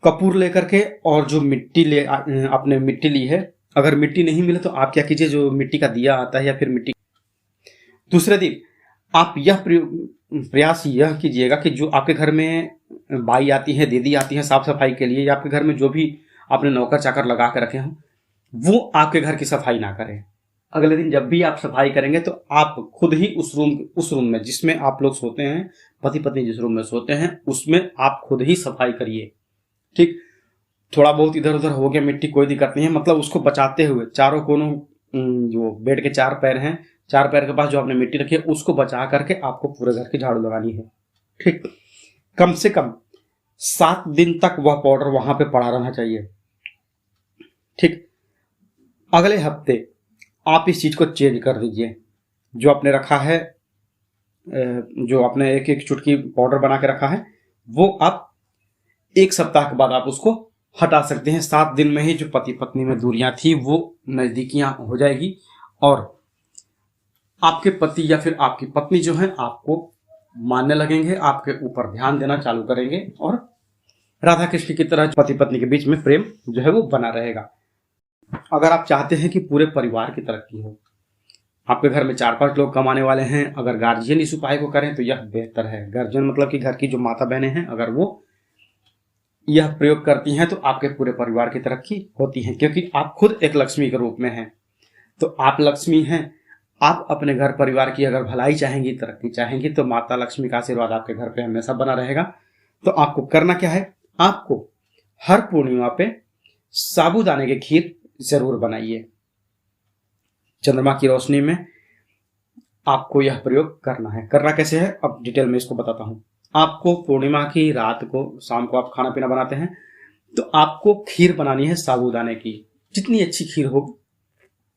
कपूर लेकर के और जो मिट्टी आपने मिट्टी ली है, अगर मिट्टी नहीं मिले तो आप क्या कीजिए, जो मिट्टी का दिया आता है या फिर मिट्टी, दूसरे दिन आप यह प्रयास यह कीजिएगा कि जो आपके घर में बाई आती है, दीदी आती है साफ सफाई के लिए, या आपके घर में जो भी आपने नौकर चाकर लगा के रखे हैं वो आपके घर की सफाई ना करें। अगले दिन जब भी आप सफाई करेंगे तो आप खुद ही उस रूम में जिसमें आप लोग सोते हैं, पति पत्नी जिस रूम में सोते हैं, उसमें आप खुद ही सफाई करिए। ठीक, थोड़ा बहुत इधर उधर हो गया मिट्टी, कोई दिक्कत नहीं है, मतलब उसको बचाते हुए चारों कोनों, जो बेड के 4 पैर हैं, 4 पैर के पास जो आपने मिट्टी रखी है उसको बचा करके आपको पूरे घर की झाड़ू लगानी है। ठीक, कम से कम 7 दिन तक वह पाउडर वहां पे पड़ा रहना चाहिए। ठीक, अगले हफ्ते आप इस चीज को चेंज कर दीजिए। जो आपने रखा है, जो आपने एक एक चुटकी पाउडर बना के रखा है, वो आप 1 सप्ताह के बाद आप उसको हटा सकते हैं। 7 दिन में ही जो पति पत्नी में दूरियां थी वो नजदीकियां हो जाएगी और आपके पति या फिर आपकी पत्नी जो है आपको मानने लगेंगे, आपके ऊपर ध्यान देना चालू करेंगे और राधा कृष्ण की तरह पति पत्नी के बीच में प्रेम जो है वो बना रहेगा। अगर आप चाहते हैं कि पूरे परिवार की तरक्की हो, आपके घर में 4-5 लोग कमाने वाले हैं, अगर गार्जियन इस उपाय को करें तो यह बेहतर है। गार्जियन मतलब कि घर की जो माता बहनें हैं, अगर वो यह प्रयोग करती हैं तो आपके पूरे परिवार की तरक्की होती है, क्योंकि आप खुद एक लक्ष्मी के रूप में हैं। तो आप लक्ष्मी हैं, आप अपने घर परिवार की अगर भलाई चाहेंगी, तरक्की चाहेंगी, तो माता लक्ष्मी का आशीर्वाद आपके घर पे हमेशा बना रहेगा। तो आपको करना क्या है, आपको हर पूर्णिमा पे साबूदाने की खीर जरूर बनाइए। चंद्रमा की रोशनी में आपको यह प्रयोग करना है। करना कैसे है, अब डिटेल में इसको बताता हूं। आपको पूर्णिमा की रात को, शाम को आप खाना पीना बनाते हैं, तो आपको खीर बनानी है साबूदाने की। जितनी अच्छी खीर हो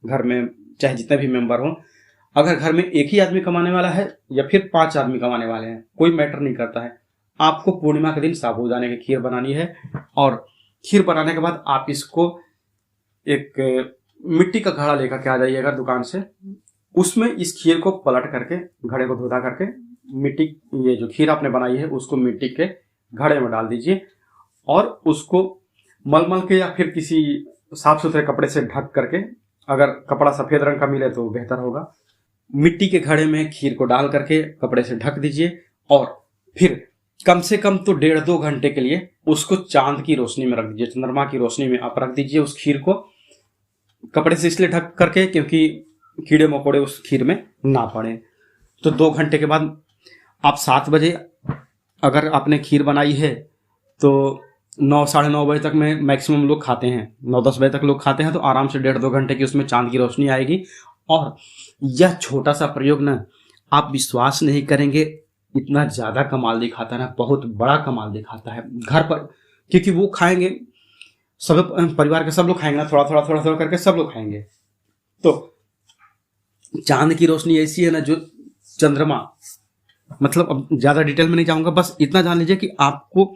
घर में, चाहे जितने भी मेंबर हो, अगर घर में एक ही आदमी कमाने वाला है या फिर 5 आदमी कमाने वाले हैं, कोई मैटर नहीं करता है, आपको पूर्णिमा के दिन साबूदाने की खीर बनानी है। और खीर बनाने के बाद आप इसको एक मिट्टी का घड़ा लेकर के आ जाइएगा दुकान से, उसमें इस खीर को पलट करके, घड़े को धोधा करके, मिट्टी, ये जो खीर आपने बनाई है उसको मिट्टी के घड़े में डाल दीजिए और उसको मलमल के या फिर किसी साफ सुथरे कपड़े से ढक करके, अगर कपड़ा सफेद रंग का मिले तो बेहतर होगा, मिट्टी के घड़े में खीर को डाल करके कपड़े से ढक दीजिए और फिर कम से कम तो 1.5-2 घंटे के लिए उसको चांद की रोशनी में रख दीजिए, चंद्रमा की रोशनी में आप रख दीजिए उस खीर को। कपड़े से इसलिए ढक करके क्योंकि कीड़े मकोड़े उस खीर में ना पड़े। तो 2 घंटे के बाद आप 7 बजे अगर आपने खीर बनाई है तो 9-9:30 बजे तक में मैक्सिमम लोग खाते हैं, 9-10 बजे तक लोग खाते हैं, तो आराम से 1.5-2 घंटे की उसमें चांद की रोशनी आएगी। और यह छोटा सा प्रयोग ना, आप विश्वास नहीं करेंगे, इतना ज्यादा कमाल दिखाता है ना, बहुत बड़ा कमाल दिखाता है घर पर। क्योंकि वो खाएंगे, सब परिवार के सब लोग खाएंगे ना, थोड़ा थोड़ा थोड़ा थोड़ा करके सब लोग खाएंगे। तो चांद की रोशनी ऐसी है ना, जो चंद्रमा, मतलब अब ज्यादा डिटेल में नहीं जाऊंगा, बस इतना जान लीजिए कि आपको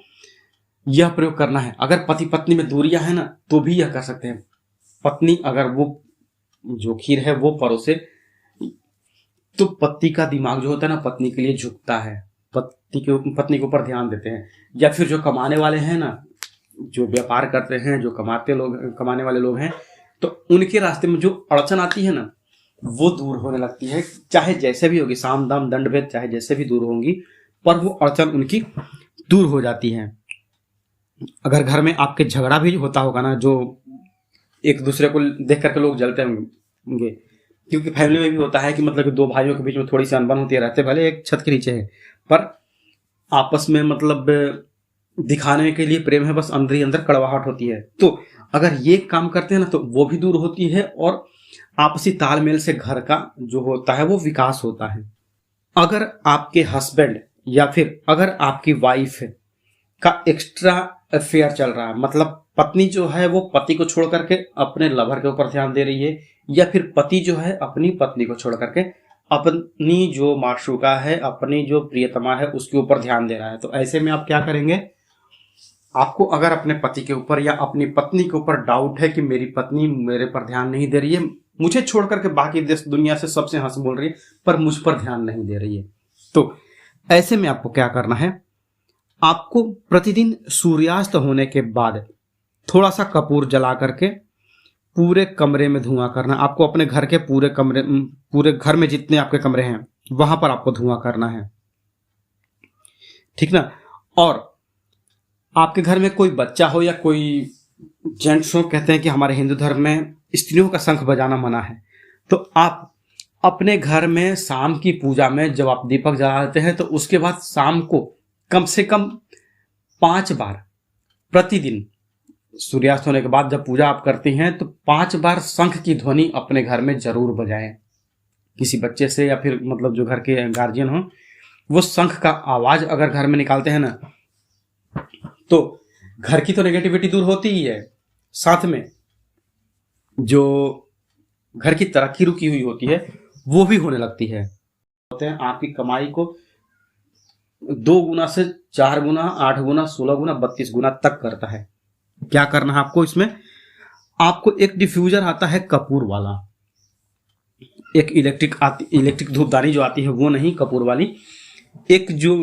यह प्रयोग करना है। अगर पति पत्नी में दूरियां है ना, तो भी यह कर सकते हैं। पत्नी अगर वो जो खीर है वो परोसे, तो पति का दिमाग जो होता है ना, पत्नी के लिए झुकता है, पत्नी के ऊपर ध्यान देते हैं। या फिर जो कमाने वाले हैं ना, जो व्यापार करते हैं, जो कमाने वाले लोग हैं, तो उनके रास्ते में जो अड़चन आती है ना, वो दूर होने लगती है। चाहे जैसे भी होगी, साम दाम दंड भेद चाहे जैसे भी दूर होंगी, पर वो अड़चन उनकी दूर हो जाती है। अगर घर में आपके झगड़ा भी होता होगा ना, जो एक दूसरे को देख करके लोग जलते होंगे, क्योंकि फैमिली में भी होता है कि मतलब कि 2 भाइयों के बीच में थोड़ी सी अनबन होती रहती है, भले एक छत के नीचे है, पर आपस में मतलब दिखाने के लिए प्रेम है, बस अंदर ही अंदर कड़वाहट होती है। तो अगर ये काम करते हैं ना, तो वो भी दूर होती है और आपसी तालमेल से घर का जो होता है वो विकास होता है। अगर आपके हस्बैंड या फिर अगर आपकी वाइफ का एक्स्ट्रा अफेयर चल रहा है, मतलब पत्नी जो है वो पति को छोड़ करके अपने लवर के ऊपर ध्यान दे रही है, या फिर पति जो है अपनी पत्नी को छोड़ करके अपनी जो माशूका है, अपनी जो प्रियतमा है, उसके ऊपर ध्यान दे रहा है, तो ऐसे में आप क्या करेंगे, आपको अगर अपने पति के ऊपर या अपनी पत्नी के ऊपर डाउट है कि मेरी पत्नी मेरे पर ध्यान नहीं दे रही है, मुझे छोड़ करके बाकी देश दुनिया से सबसे हंस बोल रही है, पर मुझ पर ध्यान नहीं दे रही है, तो ऐसे में आपको क्या करना है, आपको प्रतिदिन सूर्यास्त होने के बाद थोड़ा सा कपूर जला करके पूरे कमरे में धुआं करना। आपको अपने घर के पूरे घर में जितने आपके कमरे हैं वहां पर आपको धुआं करना है, ठीक ना। और आपके घर में कोई बच्चा हो या कोई जेंट्स हो, कहते हैं कि हमारे हिंदू धर्म में स्त्रियों का शंख बजाना मना है, तो आप अपने घर में शाम की पूजा में जब आप दीपक जलाते हैं, तो उसके बाद शाम को कम से कम 5 बार प्रतिदिन, सूर्यास्त होने के बाद जब पूजा आप करती हैं, तो 5 बार शंख की ध्वनि अपने घर में जरूर बजाएं। किसी बच्चे से या फिर मतलब जो घर के गार्जियन हो, वो शंख का आवाज अगर घर में निकालते हैं ना, तो घर की तो नेगेटिविटी दूर होती ही है, साथ में जो घर की तरक्की रुकी हुई होती है वो भी होने लगती है। होते हैं आपकी कमाई को 2 गुना से 4 गुना, 8 गुना, 16 गुना, 32 गुना तक करता है। क्या करना है आपको इसमें, आपको एक डिफ्यूजर आता है कपूर वाला, एक इलेक्ट्रिक धूपदानी जो आती है वो नहीं, कपूर वाली, एक जो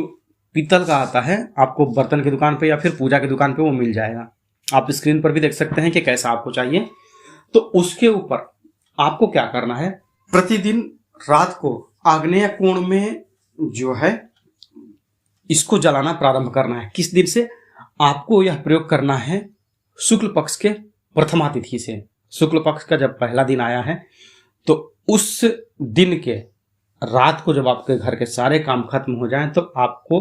पीतल का आता है, आपको बर्तन की दुकान पे या फिर पूजा की दुकान पे वो मिल जाएगा। आप स्क्रीन पर भी देख सकते हैं कि कैसा आपको चाहिए। तो उसके ऊपर आपको क्या करना है, प्रतिदिन रात को आग्नेय कोण में जो है इसको जलाना प्रारंभ करना है। किस दिन से? आपको यह प्रयोग करना है शुक्ल पक्ष के प्रथमा तिथि से। शुक्ल पक्ष का जब पहला दिन आया है तो उस दिन के रात को जब आपके घर के सारे काम खत्म हो जाएं तो आपको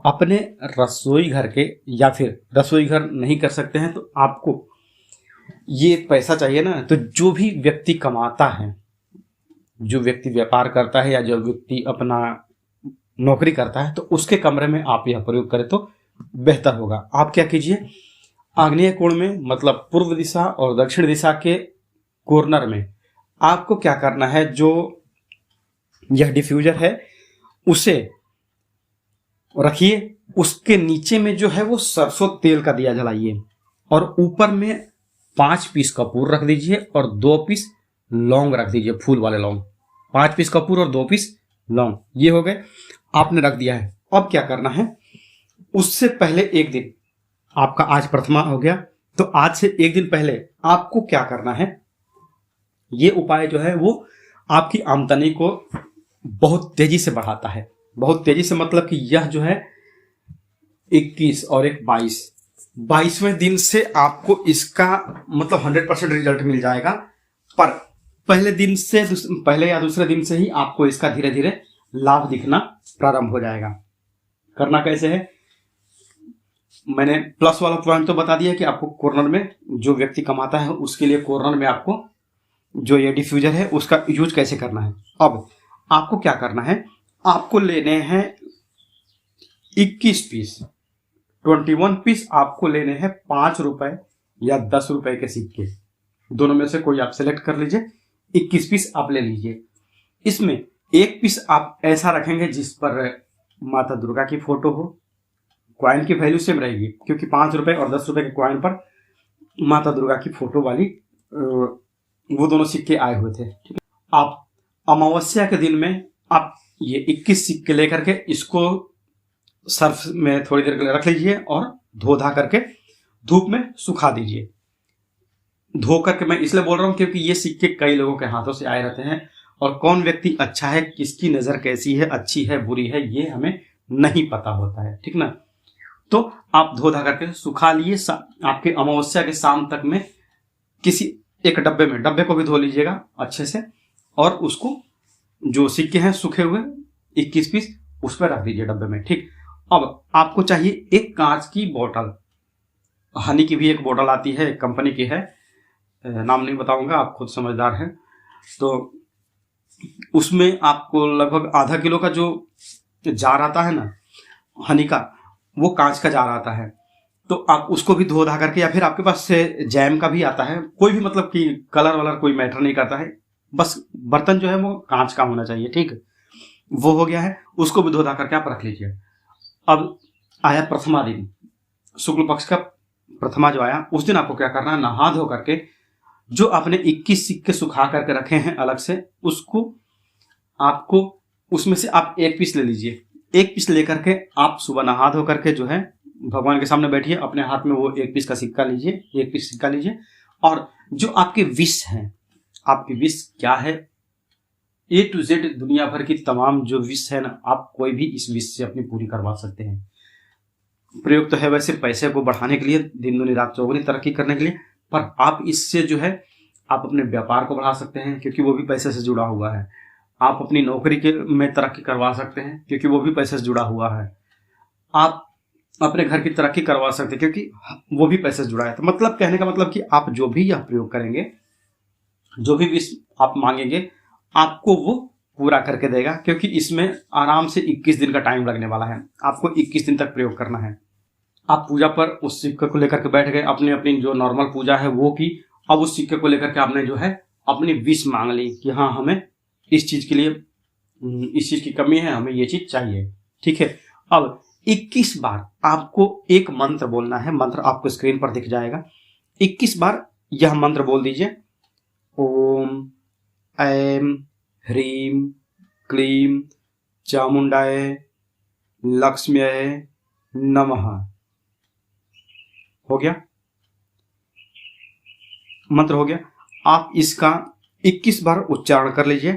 अपने रसोई घर के, या फिर रसोई घर नहीं कर सकते हैं तो आपको ये पैसा चाहिए ना, तो जो भी व्यक्ति कमाता है, जो व्यक्ति व्यापार करता है या जो व्यक्ति अपना नौकरी करता है, तो उसके कमरे में आप यह प्रयोग करें तो बेहतर होगा। आप क्या कीजिए, आग्नेय कोण में मतलब पूर्व दिशा और दक्षिण दिशा के कॉर्नर में आपको क्या करना है, जो यह डिफ्यूजर है उसे रखिए, उसके नीचे में जो है वो सरसों तेल का दिया जलाइए और ऊपर में 5 पीस कपूर रख दीजिए और 2 पीस लौंग रख दीजिए, फूल वाले लौंग। 5 पीस कपूर और 2 पीस लौंग, ये हो गए, आपने रख दिया है। अब क्या करना है, उससे पहले एक दिन, आपका आज प्रथमा हो गया, तो आज से एक दिन पहले आपको क्या करना है, ये उपाय जो है वो आपकी आमदनी को बहुत तेजी से बढ़ाता है। बहुत तेजी से मतलब कि यह जो है 21 और 1 22वें दिन से आपको इसका मतलब 100% रिजल्ट मिल जाएगा। पर पहले दिन से, पहले या दूसरे दिन से ही आपको इसका धीरे धीरे लाभ दिखना प्रारंभ हो जाएगा। करना कैसे है, मैंने प्लस वाला पॉइंट तो बता दिया कि आपको कॉर्नर में, जो व्यक्ति कमाता है उसके लिए कॉर्नर में आपको जो ये डिफ्यूजर है उसका यूज कैसे करना है। अब आपको क्या करना है, आपको लेने हैं 21 पीस, 21 पीस आपको लेने हैं 5 रुपए या 10 रुपए के सिक्के, दोनों में से कोई आप सेलेक्ट कर लीजिए। 21 पीस आप ले लीजिए। इसमें एक पीस आप ऐसा रखेंगे जिस पर माता दुर्गा की फोटो हो। क्वाइन की वैल्यू सेम रहेगी क्योंकि 5 रुपए और 10 रुपए के क्वाइन पर माता दुर्गा की फोटो वाली वो दोनों सिक्के आए हुए थे। ठीक है, आप अमावस्या के दिन में आप ये 21 सिक्के लेकर के इसको सर्फ में थोड़ी देर के लिए रख लीजिए और धो धा करके धूप में सुखा दीजिए। धो करके मैं इसलिए बोल रहा हूं क्योंकि ये सिक्के कई लोगों के हाथों से आए रहते हैं और कौन व्यक्ति अच्छा है, किसकी नजर कैसी है, अच्छी है बुरी है, ये हमें नहीं पता होता है। ठीक ना, तो आप धो धा करके सुखा लिए। आपके अमावस्या के शाम तक में किसी एक डब्बे में, डब्बे को भी धो लीजिएगा अच्छे से और उसको जो सिक्के हैं सूखे हुए 21 पीस उस पर रख दीजिए डब्बे में। ठीक, अब आपको चाहिए एक कांच की बोतल, हनी की भी एक बोतल आती है, कंपनी की है, नाम नहीं बताऊंगा, आप खुद समझदार हैं। तो उसमें आपको लगभग आधा किलो का जो जार आता है ना हनी का, वो कांच का जार आता है, तो आप उसको भी धो धा करके, या फिर आपके पास से जैम का भी आता है, कोई भी मतलब कि कलर वलर कोई मैटर नहीं करता है, बस बर्तन जो है वो कांच का होना चाहिए। ठीक, वो हो गया है, उसको भी धो धा करके आप रख लीजिए। अब आया प्रथमा दिन, शुक्ल पक्ष का प्रथमा जो आया, उस दिन आपको क्या करना है, नहा धो करके जो आपने 21 सिक्के सुखा करके रखे हैं अलग से, उसको आपको उसमें से आप 1 पीस ले लीजिए। 1 पीस लेकर के आप सुबह नहा धो करके जो है भगवान के सामने बैठिए, अपने हाथ में वो 1 पीस का सिक्का लीजिए, 1 पीस सिक्का लीजिए और जो आपके विश हैं, आपकी विश क्या है, A to Z दुनिया भर की तमाम जो विश है ना, आप कोई भी इस विश से अपनी पूरी करवा सकते हैं। प्रयोग तो है वैसे पैसे को बढ़ाने के लिए, दिन दुनी रात चौगुनी तरक्की करने के लिए, पर आप इससे जो है आप अपने व्यापार को बढ़ा सकते हैं क्योंकि वो भी पैसे से जुड़ा हुआ है। आप अपनी नौकरी के में तरक्की करवा सकते हैं क्योंकि वो भी पैसे से जुड़ा हुआ है। आप अपने घर की तरक्की करवा सकते हैं क्योंकि वो भी पैसे से जुड़ा है। तो मतलब कहने का मतलब कि आप जो भी यह प्रयोग करेंगे, जो भी विश आप मांगेंगे, आपको वो पूरा करके देगा क्योंकि इसमें आराम से 21 दिन का टाइम लगने वाला है। आपको 21 दिन तक प्रयोग करना है। आप पूजा पर उस सिक्के को लेकर के बैठ गए, अपनी अपनी जो नॉर्मल पूजा है वो की, अब उस सिक्के को लेकर के आपने जो है अपनी विश मांग ली कि हाँ हमें इस चीज के लिए, इस चीज की कमी है, हमें ये चीज चाहिए। ठीक है, अब 21 बार आपको एक मंत्र बोलना है। मंत्र आपको स्क्रीन पर दिख जाएगा। 21 बार यह मंत्र बोल दीजिए, ओम ऐं ह्रीं क्लीं चामुंडाय लक्ष्म्यै नमः। हो गया, मंत्र हो गया। आप इसका 21 बार उच्चारण कर लीजिए।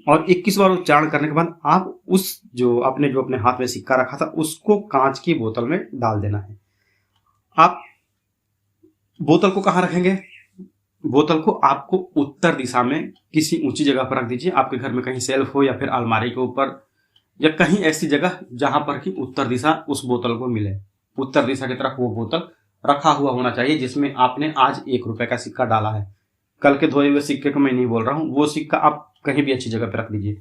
और 21 बार उच्चारण करने के बाद आप उस जो अपने हाथ में सिक्का रखा था उसको कांच की बोतल में डाल देना है। आप बोतल को कहाँ रखेंगे? बोतल को आपको उत्तर दिशा में किसी ऊंची जगह पर रख दीजिए। आपके घर में कहीं सेल्फ हो या फिर अलमारी के ऊपर या कहीं ऐसी जगह जहां पर कि उत्तर दिशा उस बोतल को मिले। उत्तर दिशा की तरफ वो बोतल रखा हुआ होना चाहिए जिसमें आपने आज 1 रुपए का सिक्का डाला है। कल के धोए हुए सिक्के को मैं नहीं बोल रहा हूं, वो सिक्का आप कहीं भी अच्छी जगह पर रख दीजिए,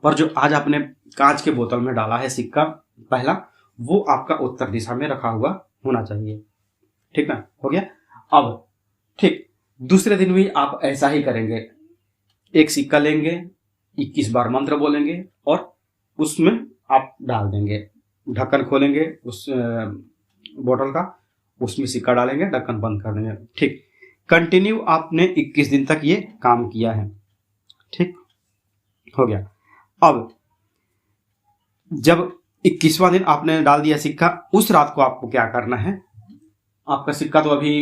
पर जो आज आपने कांच के बोतल में डाला है सिक्का पहला, वो आपका उत्तर दिशा में रखा हुआ होना चाहिए। ठीक ना, हो गया। अब ठीक दूसरे दिन भी आप ऐसा ही करेंगे। एक सिक्का लेंगे, 21 बार मंत्र बोलेंगे और उसमें आप डाल देंगे। ढक्कन खोलेंगे उस बोतल का, उसमें सिक्का डालेंगे, ढक्कन बंद कर देंगे। ठीक, कंटिन्यू आपने 21 दिन तक ये काम किया है। ठीक हो गया। अब जब 21वां दिन आपने डाल दिया सिक्का, उस रात को आपको क्या करना है? आपका सिक्का तो अभी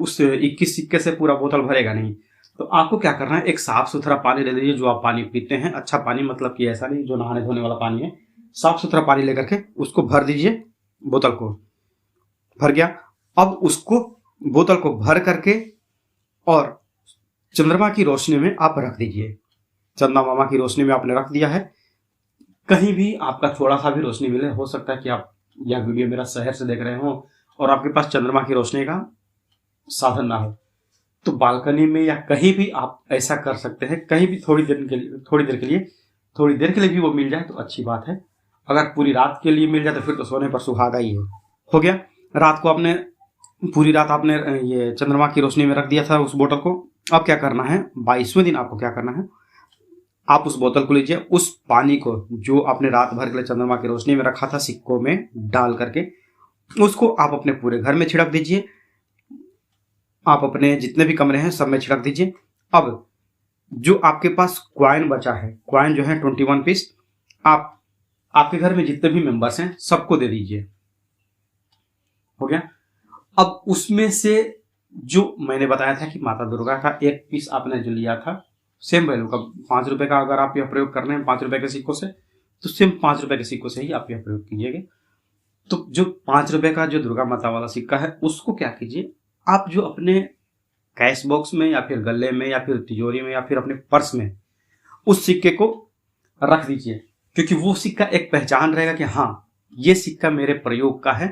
उस 21 सिक्के से पूरा बोतल भरेगा नहीं, तो आपको क्या करना है? एक साफ सुथरा पानी ले लीजिए, जो आप पानी पीते हैं, अच्छा पानी, मतलब कि ऐसा नहीं जो नहाने धोने वाला पानी है, साफ सुथरा पानी लेकर के उसको भर दीजिए। बोतल को भर गया। अब उसको बोतल को भर करके और चंद्रमा की रोशनी में आप रख दीजिए। चंद्रमा की रोशनी में आपने रख दिया है। कहीं भी आपका थोड़ा सा भी रोशनी मिले, हो सकता है कि आप यह वीडियो मेरा शहर से देख रहे हो और आपके पास चंद्रमा की रोशनी का साधन ना हो, तो बालकनी में या कहीं भी आप ऐसा कर सकते हैं। कहीं भी थोड़ी देर के लिए भी वो मिल जाए तो अच्छी बात है। अगर पूरी रात के लिए मिल जाए तो फिर तो सोने पर सुहागा ही है। हो गया। रात को आपने पूरी रात आपने ये चंद्रमा की रोशनी में रख दिया था उस बोतल को। अब क्या करना है? 22वें दिन आपको क्या करना है? आप उस बोतल को लीजिए, उस पानी को जो आपने रात भर के लिए चंद्रमा की रोशनी में रखा था सिक्कों में डाल करके, उसको आप अपने पूरे घर में छिड़क दीजिए। आप अपने जितने भी कमरे हैं सब में छिड़क दीजिए। अब जो आपके पास क्वाइन बचा है, क्वाइन जो है 21 पीस, आप आपके घर में जितने भी मेंबर्स हैं सबको दे दीजिए। हो गया। अब उसमें से जो मैंने बताया था कि माता दुर्गा का 1 पीस आपने जो लिया था सेम वैल्यू का 5 रुपए का, अगर आप यह प्रयोग करने हैं 5 रुपए के सिक्कों से, तो सेम 5 रुपए के सिक्कों से ही आप यह प्रयोग कीजिएगा। तो जो 5 रुपए का जो दुर्गा माता वाला सिक्का है उसको क्या कीजिए, आप जो अपने कैश बॉक्स में या फिर गले में या फिर तिजोरी में या फिर अपने पर्स में उस सिक्के को रख दीजिए, क्योंकि वो सिक्का एक पहचान रहेगा कि हाँ ये सिक्का मेरे प्रयोग का है,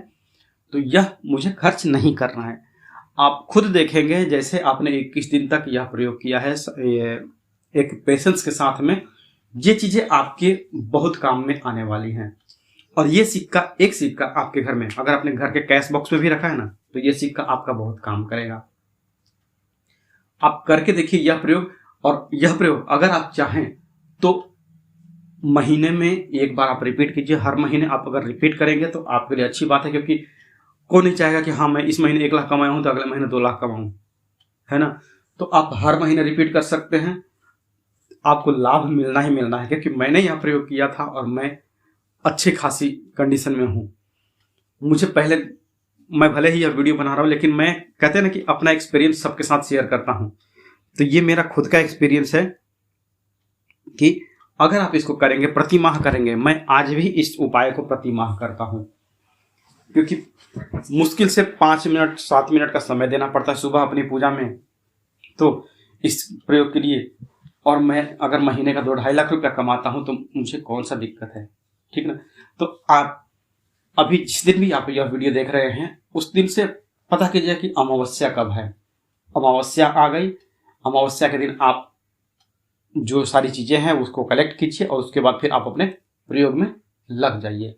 तो यह मुझे खर्च नहीं करना है। आप खुद देखेंगे जैसे आपने 21 दिन तक यह प्रयोग किया है एक पेशेंस के साथ में, ये चीजें आपके बहुत काम में आने वाली हैं। और ये सिक्का, एक सिक्का आपके घर में अगर अपने घर के कैश बॉक्स में भी रखा है ना, तो ये सिक्का आपका बहुत काम करेगा। आप करके देखिए यह प्रयोग। और यह प्रयोग अगर आप चाहें तो महीने में 1 बार आप रिपीट कीजिए। हर महीने आप अगर रिपीट करेंगे तो आपके लिए अच्छी बात है, क्योंकि कौन नहीं चाहेगा कि हाँ मैं इस महीने 1 लाख कमाया हूं तो अगले महीने 2 लाख कमाऊं, है ना। तो आप हर महीने रिपीट कर सकते हैं, आपको लाभ मिलना ही मिलना है, क्योंकि मैंने यह प्रयोग किया था और मैं अच्छी खासी कंडीशन में हूं। मुझे पहले, मैं भले ही यह वीडियो बना रहा हूं, लेकिन मैं कहते हैं ना कि अपना एक्सपीरियंस सबके साथ शेयर करता हूं। तो ये मेरा खुद का एक्सपीरियंस है कि अगर आप इसको करेंगे, प्रति माह करेंगे, मैं आज भी इस उपाय को प्रति माह करता हूं, क्योंकि मुश्किल से 5 मिनट 7 मिनट का समय देना पड़ता है सुबह अपनी पूजा में, तो इस प्रयोग के लिए। और मैं अगर महीने का 2-2.5 लाख रुपया कमाता हूं तो मुझे कौन सा दिक्कत है, ठीक ना। तो आप अभी जिस दिन भी आप यह वीडियो देख रहे हैं उस दिन से पता कीजिए कि अमावस्या कब है। अमावस्या आ गई, अमावस्या के दिन आप जो सारी चीजें हैं उसको कलेक्ट कीजिए और उसके बाद फिर आप अपने प्रयोग में लग जाइए।